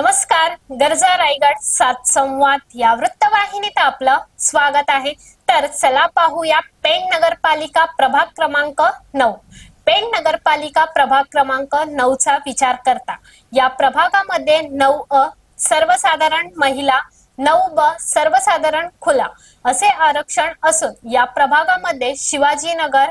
नमस्कार, गरजा रायगड 7 संवाद या वृत्तवाहिनीत आपलं स्वागत आहे। तर चला पाहूया पेण नगरपालिका प्रभाग क्रमांक 9। पेण नगरपालिका प्रभाग क्रमांक 9 चा विचार करता या प्रभागामध्ये 9A सर्वसाधारण महिला, 9B सर्वसाधारण खुला असे आरक्षण असून या प्रभागामध्ये शिवाजीनगर,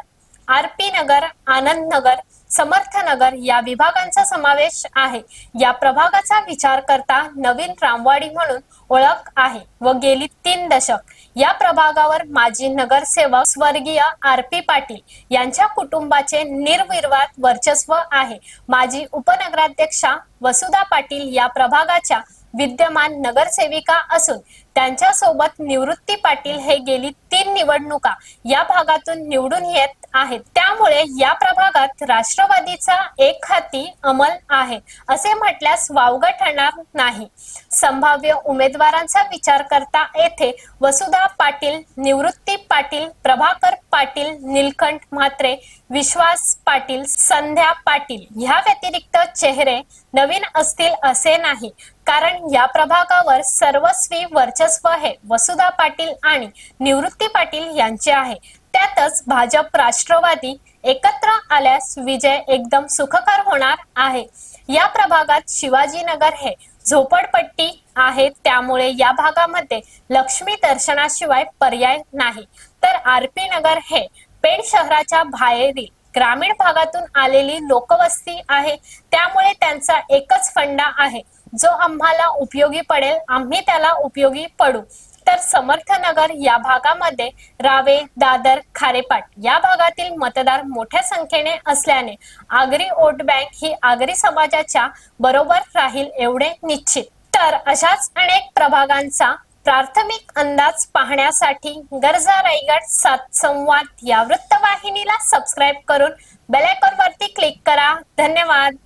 आरपी नगर, आनंद नगर, समर्थ नगर या विभागांचा समावेश आहे। या प्रभागाचा विचार करता नवीन रामवाडी म्हणून ओळख आहे व गेली 3 दशक या प्रभागावर माजी नगरसेवक स्वर्गीय आरपी पाटील यांच्या कुटुंबाचे निर्विवाद वर्चस्व आहे। माजी उपनगराध्यक्षा वसुधा पाटील या प्रभागाच्या विद्यमान नगरसेविका असून त्यांच्या सोबत निवृत्ती पाटील हे गेली 3 निवडणुका या भागातून निवडून येत आहेत। त्यामुळे या प्रभागात राष्ट्रवादीचा एकहाती अंमल आहे असे म्हटल्यास वावगं ठरणार नाही। संभाव्य उमेदवारांचा विचार करता येथे वसुधा पाटील, निवृत्ती पाटील, प्रभाकर पाटील, नीलकंठ म्हात्रे, विश्वास पाटील, संध्या पाटील ह्या व्यतिरिक्त चेहरे नवीन असतील असे नाही, कारण या प्रभागावर सर्वस्वी वर्चस्व हे वसुधा पाटील आणि निवृत्ती पाटील यांचे आहे। त्यातच भाजप राष्ट्रवादी एकत्र आल्यास विजय एकदम सुखकर होणार आहे। या प्रभागात शिवाजीनगर हे झोपडपट्टी आहे, त्यामुळे या भागामध्ये लक्ष्मी दर्शनाशिवाय पर्याय नाही। तर आरपी नगर हे पेण शहराच्या बाहेरील ग्रामीण भागातून आलेली लोकवस्ती आहे, त्यामुळे त्यांचा एकच फंडा आहे, जो आम्हाला उपयोगी पडेल आम्ही त्याला उपयोगी पडू। तर समर्थ नगर या भागामध्ये रावे, दादर, खारेपाट या भागातील मतदार मोठ्या संख्येने असल्याने आगरी वोट बँक ही आगरी समाजाच्या बरोबर राहील एवढे निश्चित। तर अशाच अनेक प्रभागांचा प्राथमिक अंदाज पाहण्यासाठी गरजा रायगड 7 संवाद या वृत्तवाहिनीला सबस्क्राइब करून बेल आयकॉन वरती क्लिक करा। धन्यवाद।